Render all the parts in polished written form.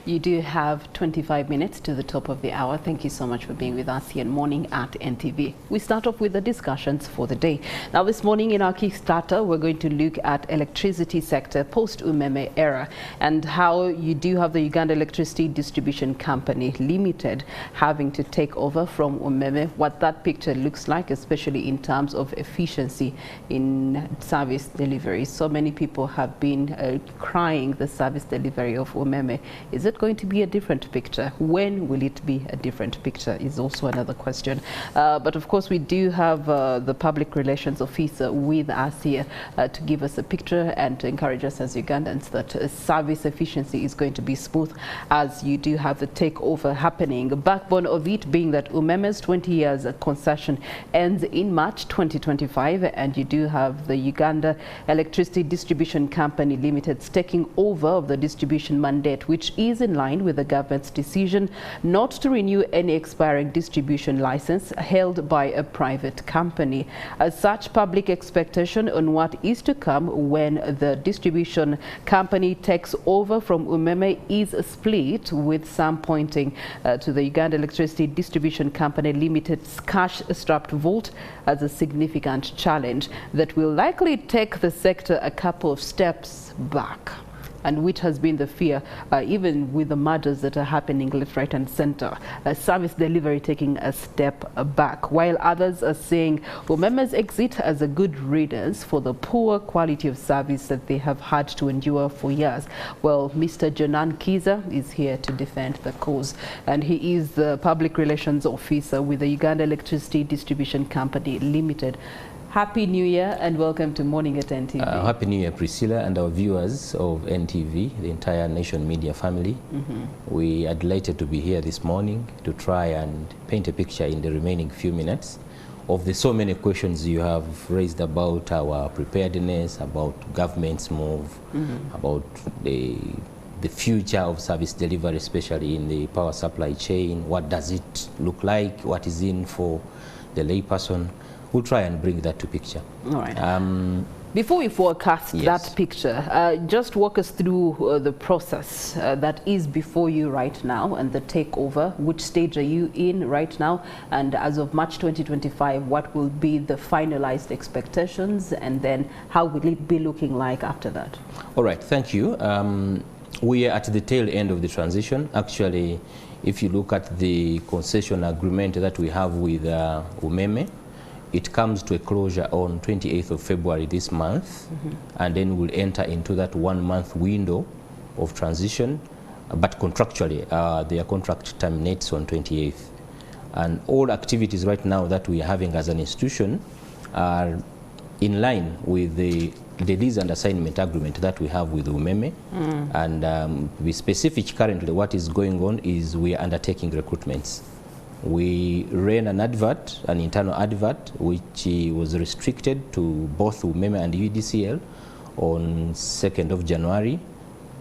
You do have 25 minutes to the top of the hour. Thank you so much for being with us here in Morning at NTV. We start off with the discussions for the day. Now, this morning in our Kickstarter, we're going to look at electricity sector post-Umeme era and how you do have the Uganda Electricity Distribution Company Limited having to take over from Umeme, what that picture looks like, especially in terms of efficiency in service delivery. So many people have been crying the service delivery of Umeme. Is it going to be a different picture? When will it be a different picture is also another question. But of course, we do have the public relations officer with us here to give us a picture and to encourage us as Ugandans that service efficiency is going to be smooth as you do have the takeover happening. The backbone of it being that Umeme's 20 years concession ends in March 2025, and you do have the Uganda Electricity Distribution Company Limited taking over of the distribution mandate, which is in line with the government's decision not to renew any expiring distribution license held by a private company. As such, public expectation on what is to come when the distribution company takes over from Umeme is split, with some pointing to the Uganda Electricity Distribution Company Limited's cash-strapped vault as a significant challenge that will likely take the sector a couple of steps back, and which has been the fear, even with the mergers that are happening left, right and center, service delivery taking a step back, while others are saying Umeme's exit as a good riddance for the poor quality of service that they have had to endure for years. Well, Mr. Jonan Kiza is here to defend the cause, and he is the public relations officer with the Uganda Electricity Distribution Company Limited. Happy New Year and welcome to Morning at NTV. Happy New Year, Priscilla, and our viewers of NTV, the entire Nation Media family. We are delighted to be here this morning to try and paint a picture in the remaining few minutes of the so many questions you have raised about our preparedness, about government's move, about the future of service delivery, especially in the power supply chain. What does it look like? What is in for the layperson? We'll try and bring that to picture. All right. Before we forecast that picture, just walk us through the process that is before you right now and the takeover. Which stage are you in right now? And as of March 2025, what will be the finalized expectations? And then how will it be looking like after that? All right, thank you. We are at the tail end of the transition. Actually, if you look at the concession agreement that we have with Umeme, it comes to a closure on 28th of February this month, and then we'll enter into that 1 month window of transition, but contractually their contract terminates on 28th. And all activities right now that we are having as an institution are in line with the lease and assignment agreement that we have with Umeme. And to be specific, currently what is going on is we are undertaking recruitments. We ran an advert, an internal advert, which was restricted to both Umeme and UEDCL on 2nd of January,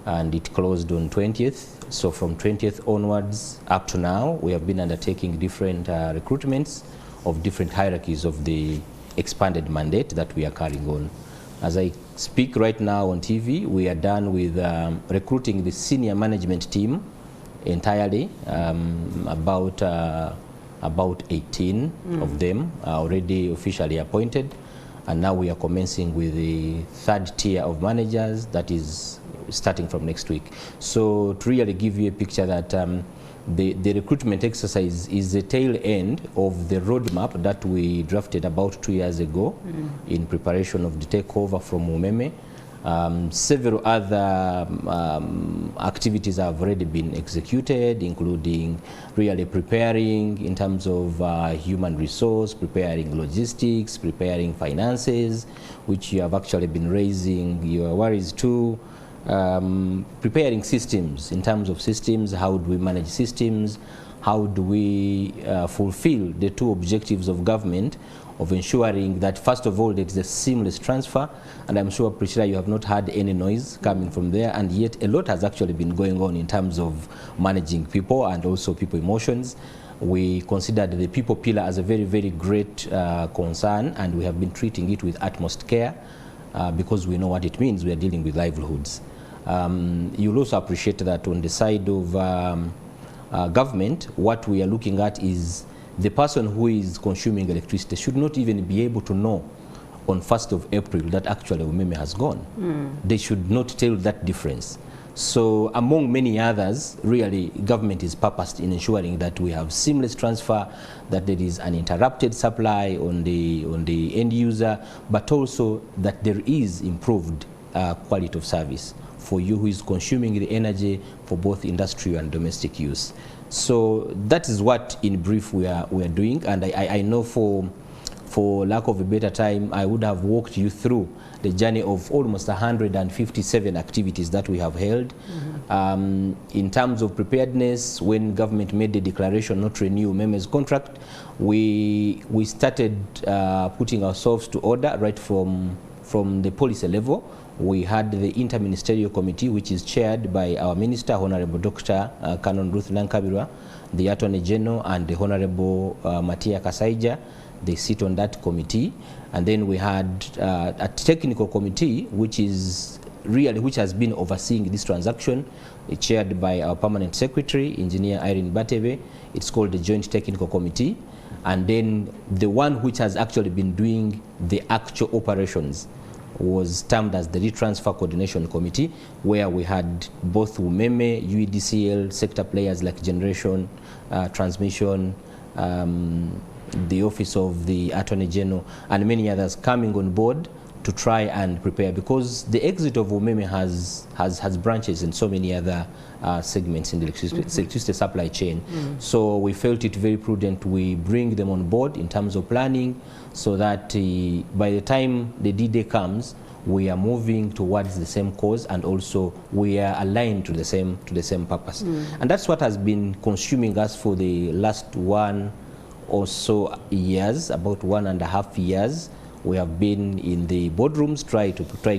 and it closed on 20th. So from 20th onwards up to now, we have been undertaking different recruitments of different hierarchies of the expanded mandate that we are carrying on. As I speak right now on TV, we are done with recruiting the senior management team entirely. About 18 of them are already officially appointed, and now we are commencing with the 3rd tier of managers that is starting from next week. So to really give you a picture that the recruitment exercise is the tail end of the roadmap that we drafted about 2 years ago in preparation of the takeover from Umeme. Several other activities have already been executed, including really preparing in terms of human resource, preparing logistics, preparing finances, which you have actually been raising your worries to, preparing systems. In terms of systems, how do we manage systems? How do we fulfill the 2 objectives of government of ensuring that, first of all, there is a seamless transfer, and I'm sure, Priscilla, you have not heard any noise coming from there, and yet a lot has actually been going on in terms of managing people and also people emotions. We considered the people pillar as a very, very great concern, and we have been treating it with utmost care because we know what it means. We are dealing with livelihoods. You'll also appreciate that on the side of government, what we are looking at is the person who is consuming electricity should not even be able to know on 1st of April that actually Umeme has gone. They should not tell that difference. So among many others, really, government is purposed in ensuring that we have seamless transfer, that there is uninterrupted supply on the end user, but also that there is improved quality of service for you who is consuming the energy for both industrial and domestic use. So that is what, in brief, we are doing. And I know for lack of a better time, I would have walked you through the journey of almost 157 activities that we have held. In terms of preparedness, when government made the declaration not to renew Umeme's contract, we started putting ourselves to order right from the policy level. We had the interministerial committee, which is chaired by our minister, Honorable Dr. Canon Ruth Nankabirwa, the Attorney General, and the Honorable Matia Kasaija. They sit on that committee. And then we had a technical committee, which has been overseeing this transaction, chaired by our permanent secretary, Engineer Irene Bateve. It's called the Joint Technical Committee. And then the one which has actually been doing the actual operations was termed as the Retransfer Coordination Committee, where we had both Umeme, UEDCL, sector players like generation, transmission, the Office of the Attorney General, and many others coming on board to try and prepare, because the exit of Umeme has branches in so many other segments in the electricity supply chain. So we felt it very prudent we bring them on board in terms of planning, so that by the time the D-Day comes, we are moving towards the same cause, and also we are aligned to the same purpose. And that's what has been consuming us for the last 1 or so years, about 1.5 years. We have been in the boardrooms trying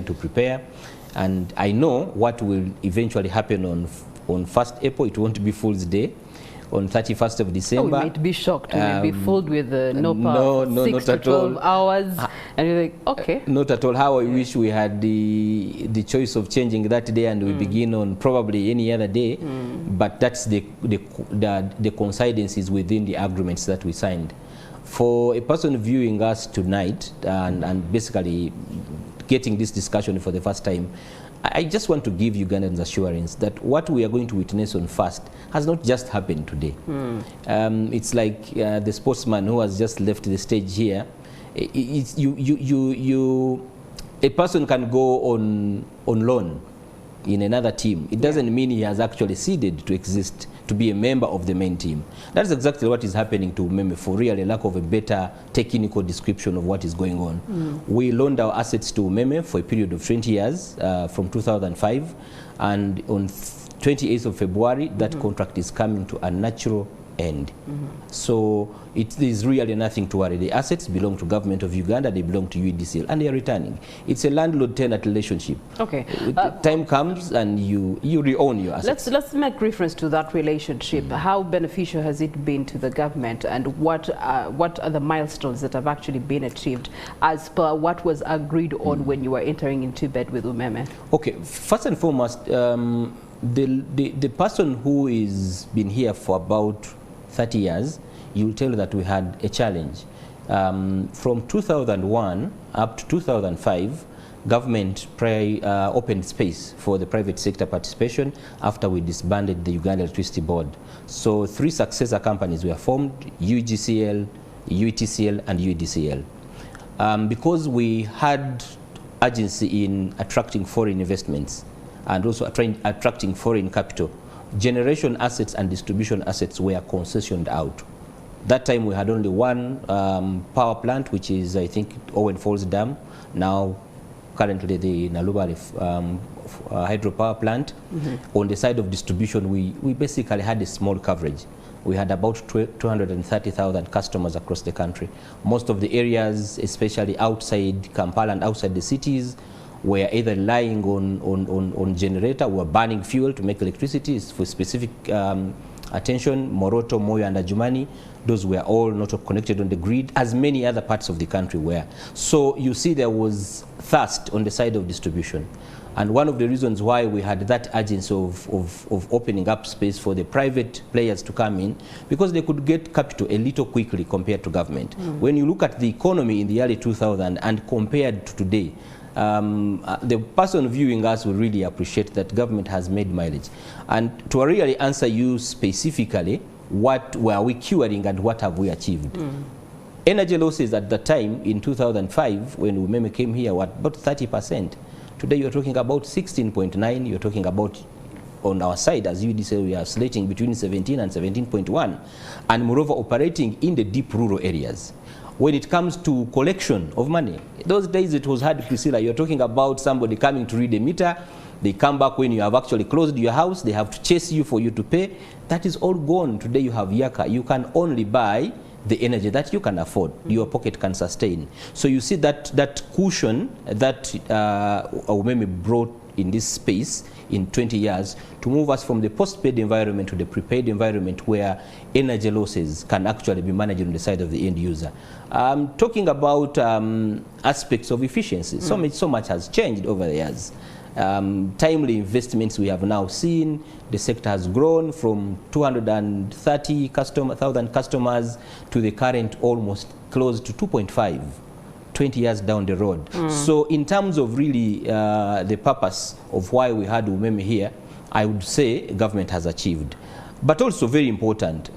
to prepare, and I know what will eventually happen on 1st April. It won't be Fool's Day. On 31st of December. Oh, we might be shocked. We may be fooled with no power, 6 to 12 hours, and you're like, okay. Not at all. How I wish we had the choice of changing that day, and we begin on probably any other day. But that's the coincidences within the agreements that we signed. For a person viewing us tonight and basically getting this discussion for the first time, I just want to give Ugandans assurance that what we are going to witness on 1st has not just happened today. It's like the sportsman who has just left the stage here. A person can go on loan in another team. It doesn't mean he has actually ceded to exist, to be a member of the main team. That's exactly what is happening to Umeme, for really lack of a better technical description of what is going on. We loaned our assets to Umeme for a period of 20 years, from 2005, and on 28th of February, that contract is coming to a natural end. So it is really nothing to worry. The assets belong to government of Uganda, they belong to UEDCL, and they are returning. It's a landlord-tenant relationship. Okay. Time comes and you re-own your assets. Let's make reference to that relationship. How beneficial has it been to the government, and what are the milestones that have actually been achieved as per what was agreed on when you were entering into bed with Umeme? Okay, first and foremost, the person who has been here for about 30 years, you will tell that we had a challenge. From 2001 up to 2005, government opened space for the private sector participation after we disbanded the Uganda Electricity Board. So 3 successor companies were formed: UEDCL, UETCL, and UEDCL. Because we had urgency in attracting foreign investments and also attracting foreign capital, generation assets and distribution assets were concessioned out. That time we had only one power plant, which is, I think, Owen Falls Dam, now currently the Nalubari hydropower plant. On the side of distribution, we basically had a small coverage. We had about 230,000 customers across the country. Most of the areas, especially outside Kampala and outside the cities, were either relying on generator, were burning fuel to make electricity for specific attention. Moroto, Moyo, and Ajumani, those were all not connected on the grid, as many other parts of the country were. So you see there was thirst on the side of distribution. And one of the reasons why we had that urgency of opening up space for the private players to come in, because they could get capital a little quickly compared to government. When you look at the economy in the early 2000s and compared to today, the person viewing us will really appreciate that government has made mileage. And to really answer you specifically, what were we curing and what have we achieved? Energy losses at the time in 2005, when Umeme came here, were about 30%. Today you're talking about 16.9, you're talking about, on our side, as UEDCL, we are slating between 17 and 17.1, and moreover operating in the deep rural areas. When it comes to collection of money, those days it was hard, Priscilla. You're talking about somebody coming to read a meter, they come back when you have actually closed your house, they have to chase you for you to pay. That is all gone. Today you have Yaka. You can only buy the energy that you can afford, your pocket can sustain. So you see that cushion that Umeme brought in this space in 20 years to move us from the post-paid environment to the prepaid environment where energy losses can actually be managed on the side of the end user. Talking about aspects of efficiency, so much has changed over the years. Timely investments we have now seen. The sector has grown from 230,000 customers to the current almost close to 2.5, 20 years down the road. So in terms of really the purpose of why we had Umeme here, I would say government has achieved. But also very important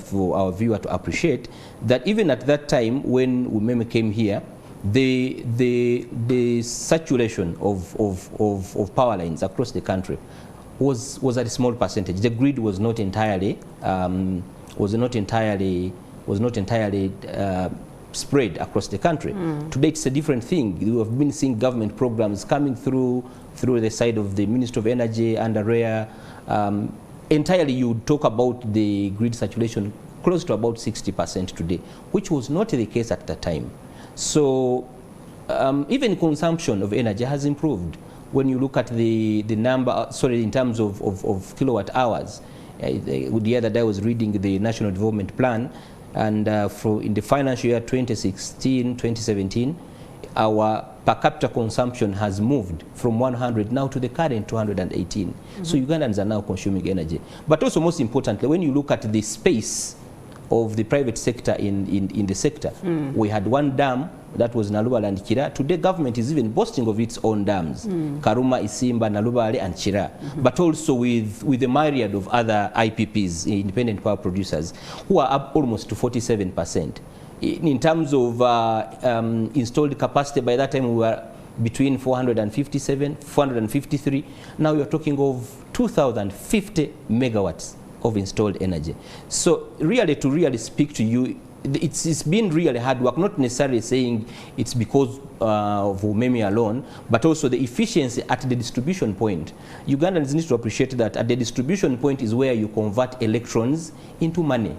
for our viewer to appreciate that even at that time when Umeme came here, the saturation of power lines across the country was at a small percentage. The grid was not entirely spread across the country. Today it's a different thing. You have been seeing government programs coming through the side of the Ministry of Energy and AREA. Entirely you talk about the grid saturation close to about 60% today, which was not the case at the time. So even consumption of energy has improved. When you look at the number, in terms of kilowatt hours, the other day I was reading the National Development Plan, and in the financial year 2016-2017, our per capita consumption has moved from 100 now to the current 218. So Ugandans are now consuming energy. But also most importantly, when you look at the space of the private sector in the sector. We had one dam that was Nalubale and Kira. Today government is even boasting of its own dams, Karuma, Isimba, Nalubale and Kira, but also with a myriad of other IPPs, independent power producers, who are up almost to 47%. In terms of installed capacity, by that time we were between 457, 453. Now you're talking of 2,050 megawatts of installed energy. So really, to really speak to you, it's been really hard work, not necessarily saying it's because of Umeme alone, but also the efficiency at the distribution point. Ugandans need to appreciate that at the distribution point is where you convert electrons into money.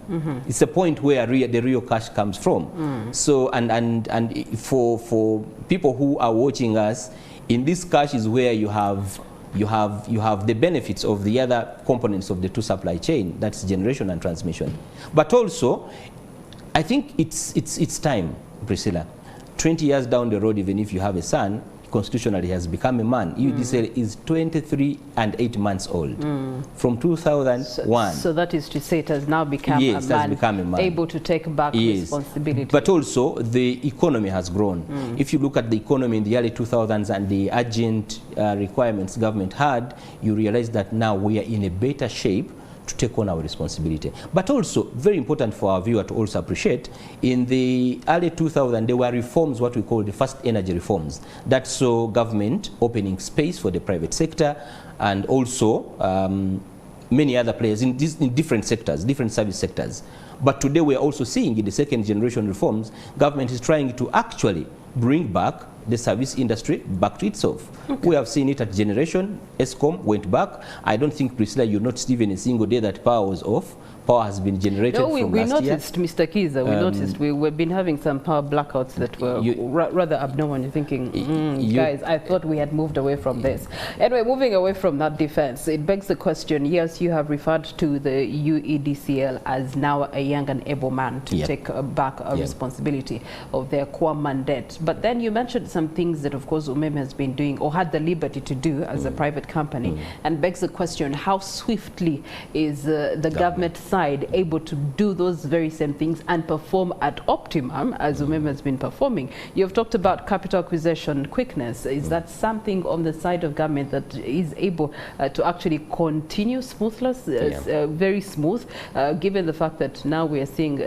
It's a point where the real cash comes from. So, and for people who are watching us, in this cash is where you have the benefits of the other components of the two supply chain, that's generation and transmission. But also, I think it's time, Priscilla. 20 years down the road, even if you have a son, constitutionally has become a man. UEDCL is 23 and 8 months old from 2001. So that is to say it has now become, yes, a, man, has become a man able to take back responsibility. But also the economy has grown. If you look at the economy in the early 2000s and the urgent requirements government had, you realize that now we are in a better shape to take on our responsibility. But also, very important for our viewer to also appreciate, in the early 2000s, there were reforms, what we call the first energy reforms, that saw government opening space for the private sector, and also many other players in different sectors, different service sectors. But today we are also seeing in the second generation reforms, government is trying to actually bring back the service industry back to itself. We have seen it at generation. ESCOM went back. I don't think, Priscilla, you noticed even a single day that power was off. Power has been generated from last year. We noticed, Mr. Kiza, we noticed we've been having some power blackouts that were rather abnormal. You're thinking, guys, I thought we had moved away from this. Anyway, moving away from that defense, it begs the question, yes, you have referred to the UEDCL as now a young and able man to take back a responsibility of their core mandate. But then you mentioned some things that, of course, Umeme has been doing or had the liberty to do as a private company, and begs the question, how swiftly is the government side able to do those very same things and perform at optimum as Umeme has been performing? You have talked about capital acquisition quickness. Is that something on the side of government that is able to actually continue smoothness, very smooth, given the fact that now we are seeing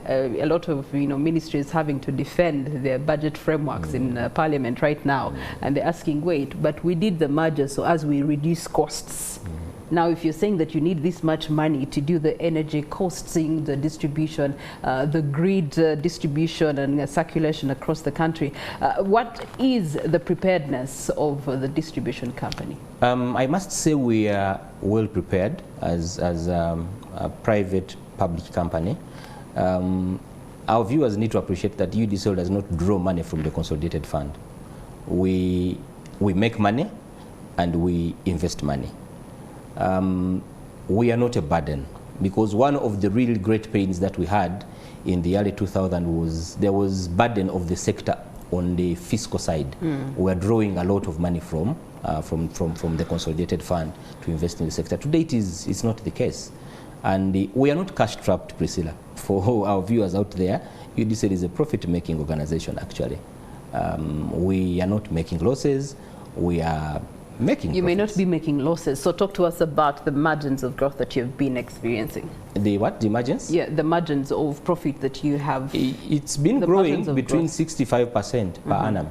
a lot of ministries having to defend their budget frameworks in Parliament right now, and they're asking, wait, but we did the merger so as we reduce costs. Now, if you're saying that you need this much money to do the energy costing, the distribution, the grid distribution and circulation across the country, what is the preparedness of the distribution company? I must say we are well prepared as a private public company. Our viewers need to appreciate that UEDCL does not draw money from the consolidated fund. We make money and we invest money. We are not a burden, because one of the really great pains that we had in the early 2000s was there was burden of the sector on the fiscal side. We were drawing a lot of money from the consolidated fund to invest in the sector. Today it's not the case. And we are not cash trapped, Priscilla. For our viewers out there, UEDCL is a profit-making organization, actually. We are not making losses. We are making You profits. may not be making losses. So talk to us about the margins of growth that you've been experiencing. The what? The margins? Yeah, the margins of profit that you have. It's been growing between 65% per annum.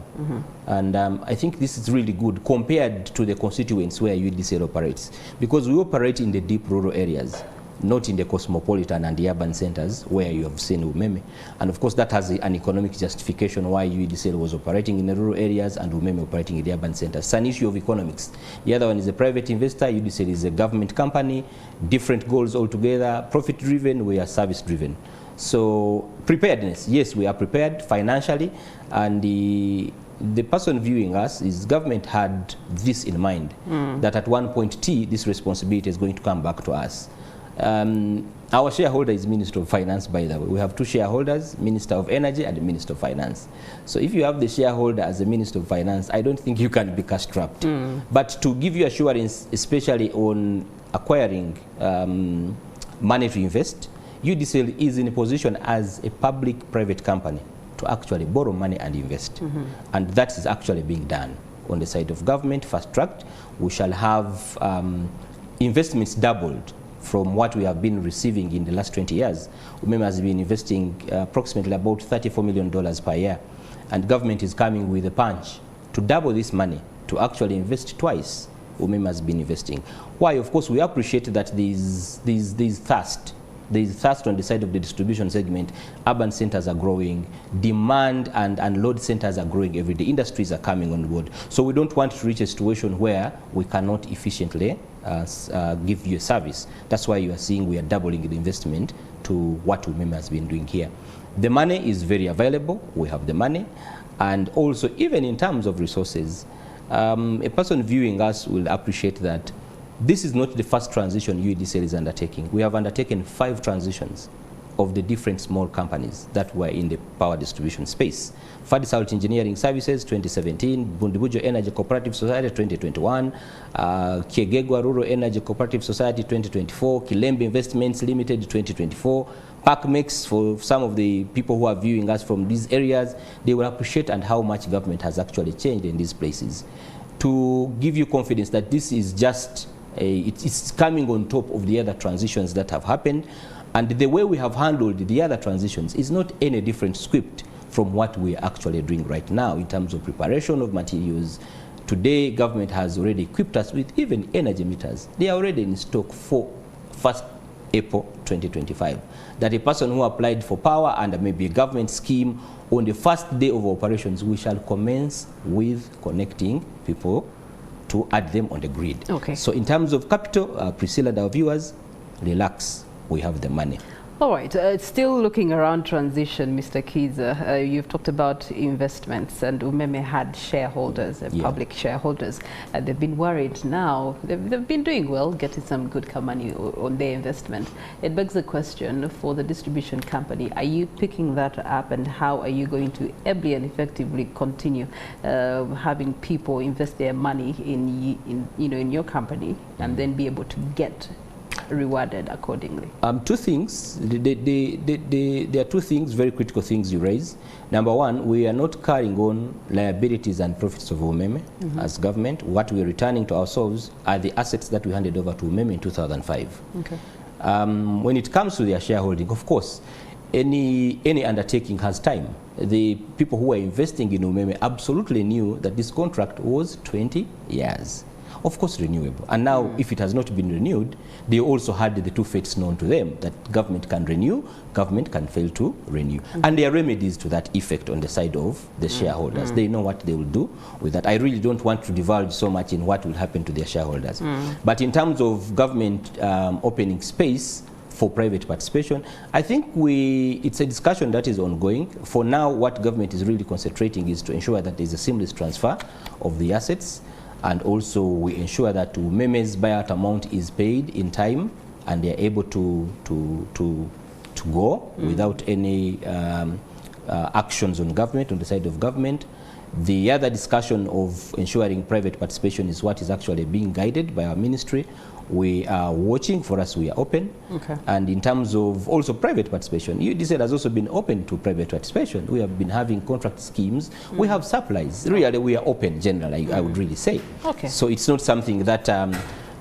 And I think this is really good compared to the constituents where UEDCL operates, because we operate in the deep rural areas, not in the cosmopolitan and the urban centers where you have seen Umeme. And of course that has an economic justification why UEDCL was operating in the rural areas and Umeme operating in the urban centers. It's an issue of economics. The other one is a private investor. UEDCL is a government company, different goals altogether, profit driven, we are service driven. So preparedness, yes, we are prepared financially, and the person viewing us is government had this in mind, that at one point this responsibility is going to come back to us. Our shareholder is Minister of Finance, by the way. We have two shareholders, Minister of Energy and Minister of Finance. So if you have the shareholder as a Minister of Finance, I don't think you can be cash trapped. But to give you assurance, especially on acquiring money to invest, UEDCL is in a position as a public-private company to actually borrow money and invest. And that is actually being done. On the side of government, fast-tracked, we shall have investments doubled from what we have been receiving in the last 20 years. Umeme has been investing approximately about $34 million per year. And government is coming with a punch to double this money, to actually invest twice. Umeme has been investing. Why? Of course, we appreciate that there is thirst. There is thirst on the side of the distribution segment. Urban centers are growing. Demand and load centers are growing every day. Industries are coming on board. So we don't want to reach a situation where we cannot efficiently give you a service. That's why you are seeing we are doubling the investment to what Umeme has been doing here. The money is very available. We have the money. And also, even in terms of resources, a person viewing us will appreciate that this is not the first transition UEDCL is undertaking. We have undertaken 5 transitions of the different small companies that were in the power distribution space. Fadisalt Engineering Services 2017, Bundibujo Energy Cooperative Society 2021, Kiegegwa Rural Energy Cooperative Society 2024, Kilembe Investments Limited 2024, PACMEX. For some of the people who are viewing us from these areas, they will appreciate and how much government has actually changed in these places. To give you confidence that this is just it's coming on top of the other transitions that have happened, and the way we have handled the other transitions is not any different script from what we are actually doing right now in terms of preparation of materials. Today, government has already equipped us with even energy meters. They are already in stock for 1st April 2025. That a person who applied for power under maybe a government scheme, on the first day of operations, we shall commence with connecting people to add them on the grid. Okay. So in terms of capital, Priscilla and our viewers, relax, we have the money. All right, still looking around transition, Mr. Kiza, you've talked about investments, and Umeme had shareholders, public shareholders, and they've been worried now. They've been doing well, getting some good money on their investment. It begs the question for the distribution company, are you picking that up, and how are you going to ably and effectively continue having people invest their money in your company and then be able to get rewarded accordingly? Two things. There are two things, very critical things you raise. Number one, we are not carrying on liabilities and profits of Umeme as government. What we are returning to ourselves are the assets that we handed over to Umeme in 2005. Okay. When it comes to their shareholding, of course, any undertaking has time. The people who are investing in Umeme absolutely knew that this contract was 20 years. Of course renewable. And now if it has not been renewed, they also had the two fates known to them, that government can renew, government can fail to renew. And there are remedies to that effect on the side of the shareholders. They know what they will do with that. I really don't want to divulge so much in what will happen to their shareholders. But in terms of government opening space for private participation, I think it's a discussion that is ongoing. For now, what government is really concentrating is to ensure that there is a seamless transfer of the assets, and also we ensure that Umeme's buyout amount is paid in time and they are able to go without any actions on government, on the side of government. The other discussion of ensuring private participation is what is actually being guided by our ministry. We are watching. For us, we are open. Okay. And in terms of also private participation, UEDCL has also been open to private participation. We have been having contract schemes. We have supplies. Really, we are open generally, I would really say. Okay. So it's not something that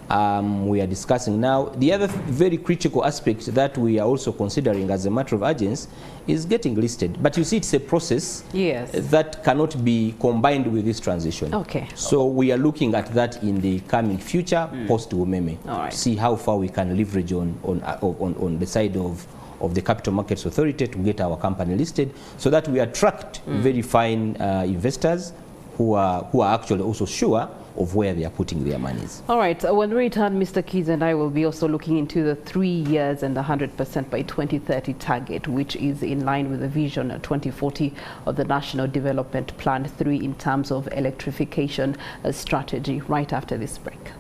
we are discussing now. The other very critical aspect that we are also considering as a matter of urgency is getting listed. But you see, it's a process that cannot be combined with this transition. Okay. So we are looking at that in the coming future, post-Umeme, to see how far we can leverage on the side of the Capital Markets Authority to get our company listed, so that we attract very fine investors who are actually also sure of where they are putting their monies. All right, when we return, Mr. Keys and I will be also looking into the 3 years and 100% by 2030 target, which is in line with the vision 2040 of the National Development Plan 3 in terms of electrification strategy, right after this break.